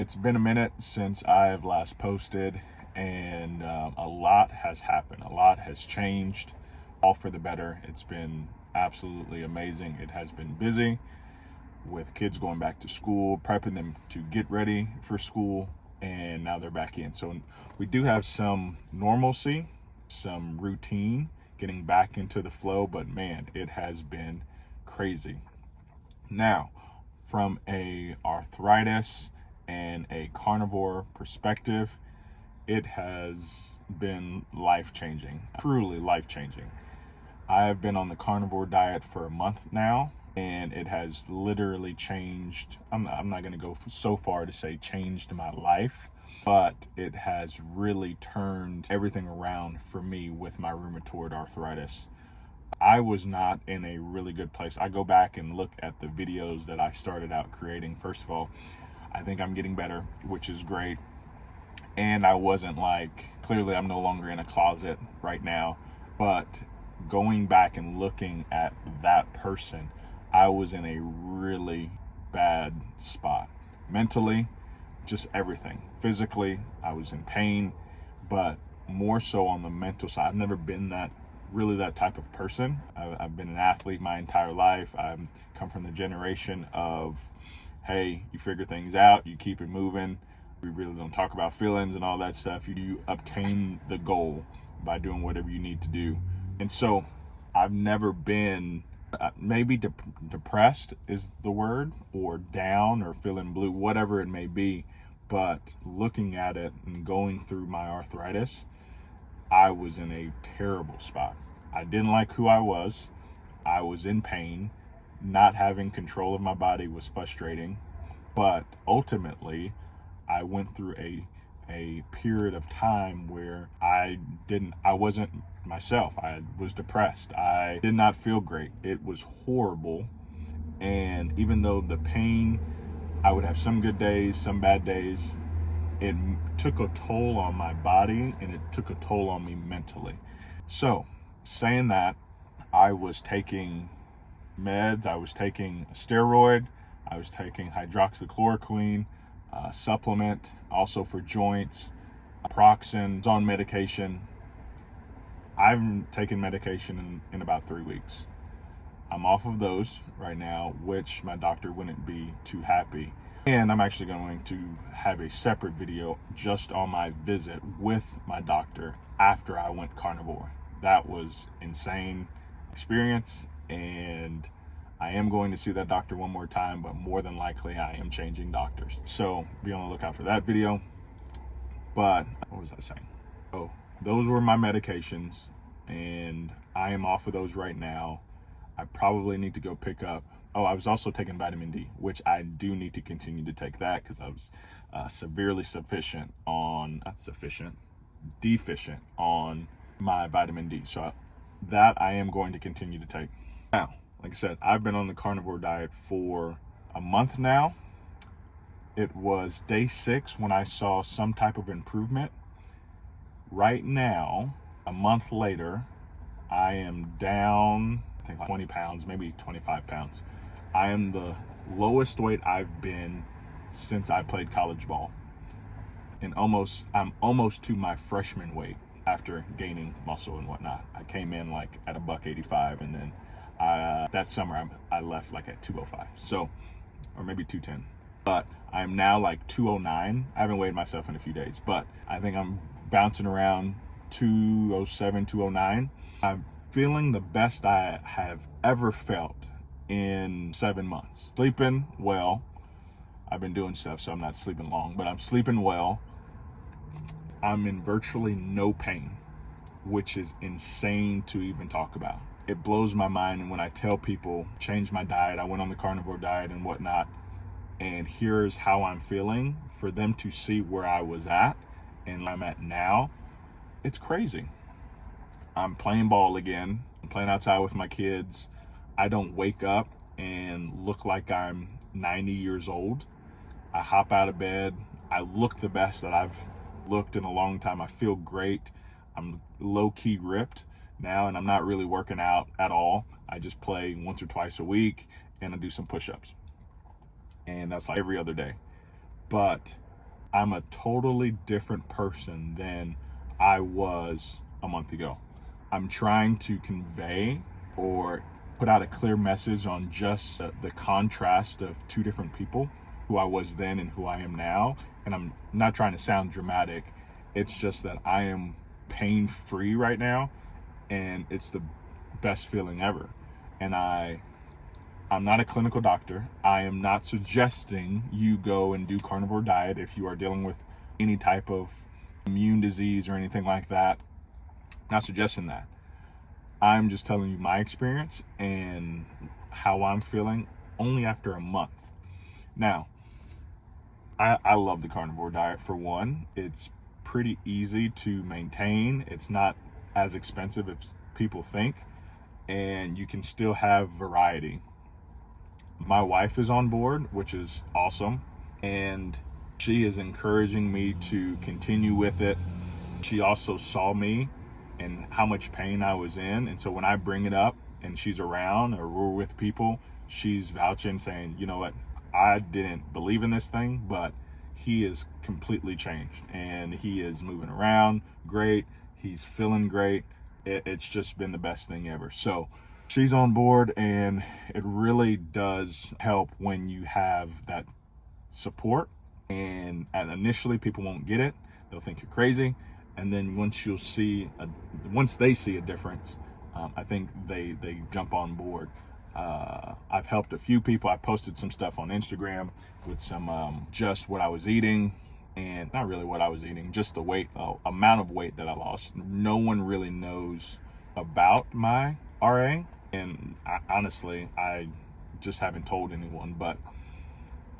It's been a minute since I've last posted, and a lot has happened. A lot has changed, all for the better. It's been absolutely amazing. It has been busy with kids going back to school, prepping them to get ready for school, and now they're back in. So we do have some normalcy, some routine, getting back into the flow, but man, it has been crazy. Now, from a arthritis and a carnivore perspective, it has been life-changing, truly life-changing. I have been on the carnivore diet for a month now, and it has literally changed. I'm not going to go so far to say changed my life, but it has really turned everything around for me with my rheumatoid arthritis. I was not in a really good place. I go back and look at the videos that I started out creating. First of all, I think I'm getting better, which is great. And I wasn't clearly I'm no longer in a closet right now, but going back and looking at that person, I was in a really bad spot. Mentally, just everything. Physically, I was in pain, but more so on the mental side. I've never been that type of person. I've been an athlete my entire life. I've come from the generation of, hey, you figure things out, you keep it moving. We really don't talk about feelings and all that stuff. You obtain the goal by doing whatever you need to do. And so I've never been maybe depressed is the word, or down, or feeling blue, whatever it may be. But looking at it and going through my arthritis, I was in a terrible spot. I didn't like who I was. I was in pain. Not having control of my body was frustrating. But ultimately, I went through a period of time where I wasn't myself. I was depressed. I did not feel great. It was horrible. And even though the pain, I would have some good days, some bad days, it took a toll on my body, and it took a toll on me mentally. So, saying that, I was taking meds, I was taking a steroid, I was taking hydroxychloroquine, supplement, also for joints, Proxen, on medication. I've taken medication in about 3 weeks. I'm off of those right now, which my doctor wouldn't be too happy. And I'm actually going to have a separate video just on my visit with my doctor after I went carnivore. That was insane experience, and I am going to see that doctor one more time, but more than likely I am changing doctors. So be on the lookout for that video. But what was I saying? Oh, those were my medications, and I am off of those right now. I probably need to go pick up. Oh, I was also taking vitamin D, which I do need to continue to take that because I was severely deficient on my vitamin D. So that I am going to continue to take. Now, like I said, I've been on the carnivore diet for a month now. It was day 6 when I saw some type of improvement. Right now, a month later, I am down, I think, 20 pounds, maybe 25 pounds. I am the lowest weight I've been since I played college ball. And I'm almost to my freshman weight after gaining muscle and whatnot. I came in at $185, and then that summer I left at 205. So, or maybe 210. But I'm now 209. I haven't weighed myself in a few days, but I think I'm bouncing around 207, 209. I'm feeling the best I have ever felt in 7 months. Sleeping well. I've been doing stuff, so I'm not sleeping long, but I'm sleeping well. I'm in virtually no pain, which is insane to even talk about. It blows my mind, and when I tell people, change my diet, I went on the carnivore diet and whatnot, and here's how I'm feeling, for them to see where I was at and where I'm at now, it's crazy. I'm playing ball again. I'm playing outside with my kids. I don't wake up and look like I'm 90 years old. I hop out of bed. I look the best that I've looked in a long time. I feel great. I'm low-key ripped now, and I'm not really working out at all. I just play once or twice a week, and I do some push-ups. And that's every other day. But I'm a totally different person than I was a month ago. I'm trying to convey or put out a clear message on just the contrast of two different people, who I was then and who I am now. And I'm not trying to sound dramatic. It's just that I am pain-free right now, and it's the best feeling ever. And I'm not a clinical doctor. I am not suggesting you go and do carnivore diet if you are dealing with any type of immune disease or anything like that. Not suggesting that. I'm just telling you my experience and how I'm feeling only after a month. Now, I love the carnivore diet. For one, it's pretty easy to maintain. It's not as expensive as people think, and you can still have variety. My wife is on board, which is awesome, and she is encouraging me to continue with it. She also saw me and how much pain I was in, and so when I bring it up and she's around or we're with people, she's vouching, saying, you know what, I didn't believe in this thing, but he is completely changed and he is moving around great. He's feeling great. It's just been the best thing ever. So she's on board, and it really does help when you have that support. And initially people won't get it. They'll think you're crazy. And then once they see a difference, I think they jump on board. I've helped a few people. I posted some stuff on Instagram with some just what I was eating, and not really what I was eating, just the weight, amount of weight that I lost. No one really knows about my RA, and honestly, I just haven't told anyone, but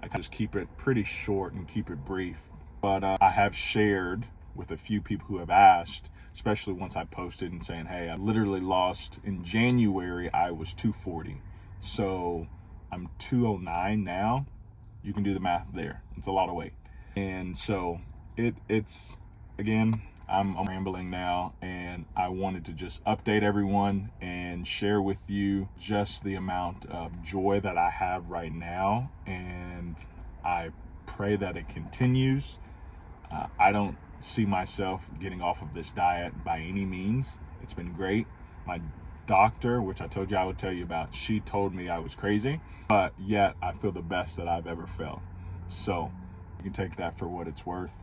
I can just keep it pretty short and keep it brief. But I have shared with a few people who have asked, especially once I posted and saying, hey, I literally lost, in January, I was 240. So I'm 209 now. You can do the math there. It's a lot of weight. And so it's again, I'm rambling now, and I wanted to just update everyone and share with you just the amount of joy that I have right now. And I pray that it continues. I don't see myself getting off of this diet by any means. It's been great. My doctor, which I told you I would tell you about, she told me I was crazy, but yet I feel the best that I've ever felt. So you can take that for what it's worth.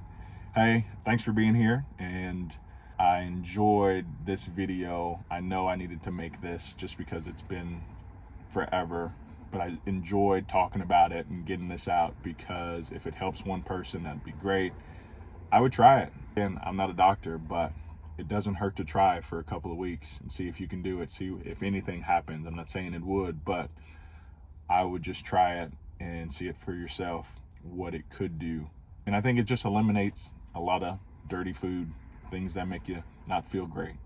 Hey, thanks for being here, and I enjoyed this video. I know I needed to make this just because it's been forever, but I enjoyed talking about it and getting this out, because if it helps one person, that'd be great. I would try it. And I'm not a doctor, but it doesn't hurt to try for a couple of weeks and see if you can do it, see if anything happens. I'm not saying it would, but I would just try it and see it for yourself, what it could do. And I think it just eliminates a lot of dirty food, things that make you not feel great.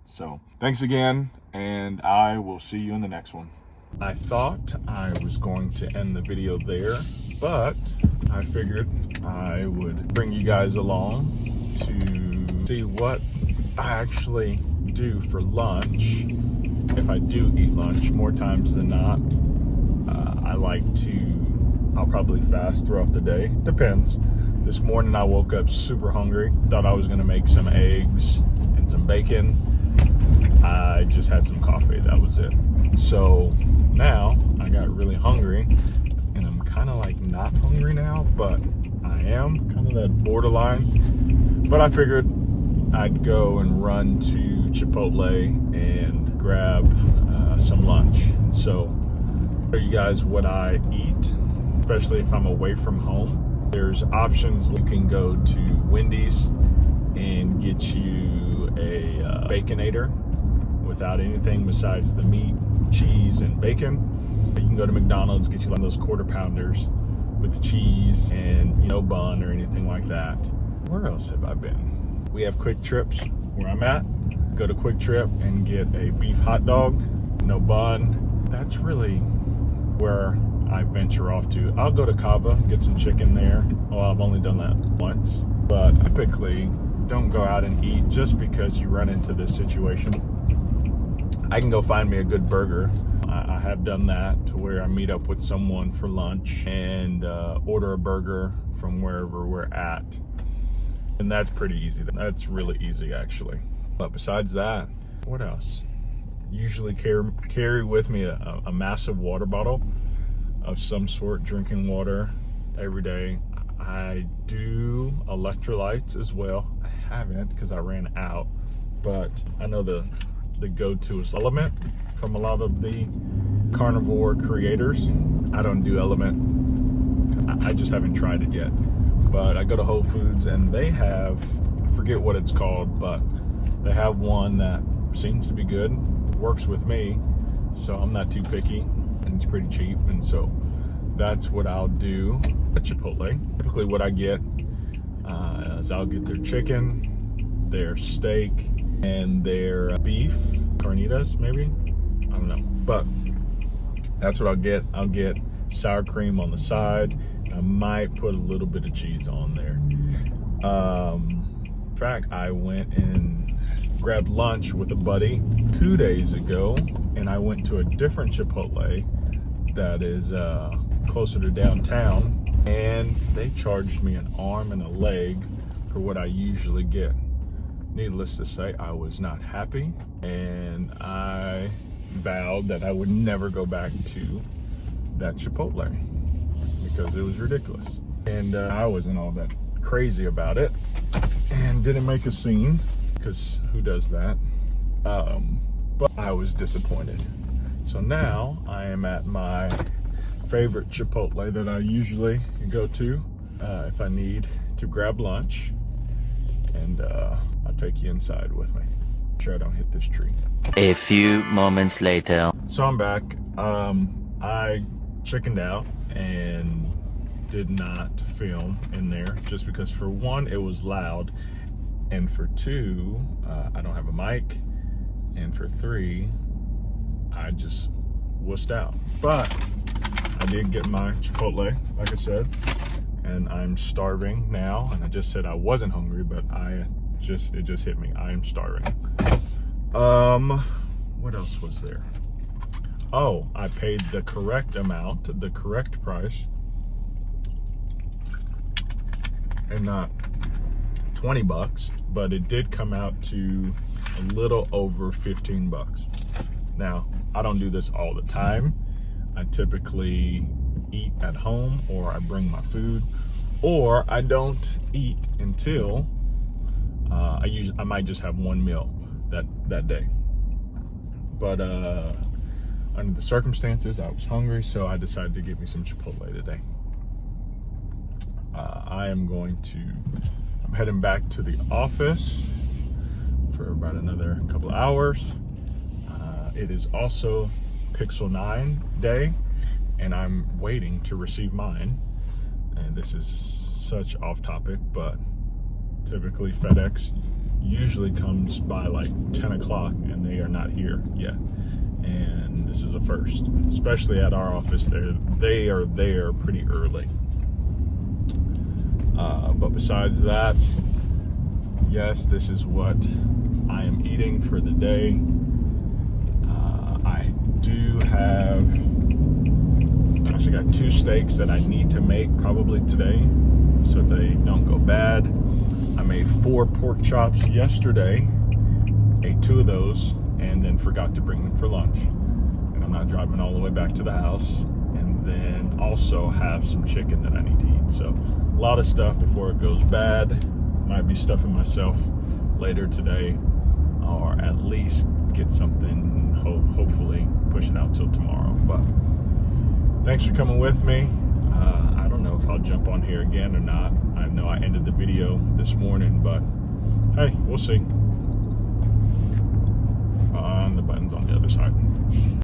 So thanks again, and I will see you in the next one. I thought I was going to end the video there, but I figured I would bring you guys along to see what I actually do for lunch. If I do eat lunch, more times than not, I'll probably fast throughout the day. Depends. This morning I woke up super hungry. Thought I was gonna make some eggs and some bacon. I just had some coffee, that was it. So now I got really hungry, and I'm kind of like not hungry now, but I am kind of that borderline. But I figured I'd go and run to Chipotle and grab some lunch. So I'll show you guys what I eat, especially if I'm away from home. There's options. You can go to Wendy's and get you a Baconator without anything besides the meat, cheese, and bacon. You can go to McDonald's, get you one of those quarter pounders with cheese and no bun or anything like that. Where else have I been? We have Quick Trips where I'm at. Go to Quick Trip and get a beef hot dog, no bun. That's really where I venture off to. I'll go to Cava, get some chicken there. Well, I've only done that once, but typically don't go out and eat just because you run into this situation. I can go find me a good burger. I have done that to where I meet up with someone for lunch and order a burger from wherever we're at. And that's pretty easy. That's really easy, actually. But besides that, what else? Usually carry with me a massive water bottle of some sort, drinking water every day. I do electrolytes as well. I haven't because I ran out, but I know the go-to is Element from a lot of the carnivore creators. I don't do Element. I just haven't tried it yet. But I go to Whole Foods and they have, I forget what it's called, but they have one that seems to be good, works with me, so I'm not too picky, and it's pretty cheap, and so that's what I'll do at Chipotle. Typically what I get is I'll get their chicken, their steak, and their beef, carnitas maybe, I don't know, but that's what I'll get. I'll get sour cream on the side. I might put a little bit of cheese on there. In fact, I went and grabbed lunch with a buddy 2 days ago, and I went to a different Chipotle that is closer to downtown, and they charged me an arm and a leg for what I usually get. Needless to say, I was not happy, and I vowed that I would never go back to that Chipotle because it was ridiculous. And I wasn't all that crazy about it and didn't make a scene, because who does that? But I was disappointed. So now I am at my favorite Chipotle that I usually go to if I need to grab lunch, and I'll take you inside with me. Make sure I don't hit this tree. A few moments later. So I'm back. I chickened out and did not film in there just because, for one, it was loud, and for two, I don't have a mic, and for three, I just wussed out. But I did get my Chipotle, like I said, and I'm starving now. And I just said I wasn't hungry, but it just hit me. I am starving. What else was there? Oh, I paid the correct amount, the correct price, and not 20 bucks, but it did come out to a little over 15 bucks. Now, I don't do this all the time. I typically eat at home, or I bring my food, or I don't eat until I might just have one meal that day. But under the circumstances, I was hungry, so I decided to get me some Chipotle today. I'm heading back to the office for about another couple of hours. It is also Pixel 9 day, and I'm waiting to receive mine. And this is such off topic, but typically FedEx usually comes by like 10 o'clock and they are not here yet. And this is a first, especially at our office. They are there pretty early. But besides that, yes, this is what I am eating for the day. I do have, actually got 2 steaks that I need to make probably today so they don't go bad. I made 4 pork chops yesterday, ate 2 of those, and then forgot to bring them for lunch. And I'm not driving all the way back to the house. And then also have some chicken that I need to eat. So a lot of stuff before it goes bad. Might be stuffing myself later today, or at least get something, hopefully push it out till tomorrow. But thanks for coming with me. I don't know if I'll jump on here again or not. I know I ended the video this morning, but hey, we'll see. The button's on the other side.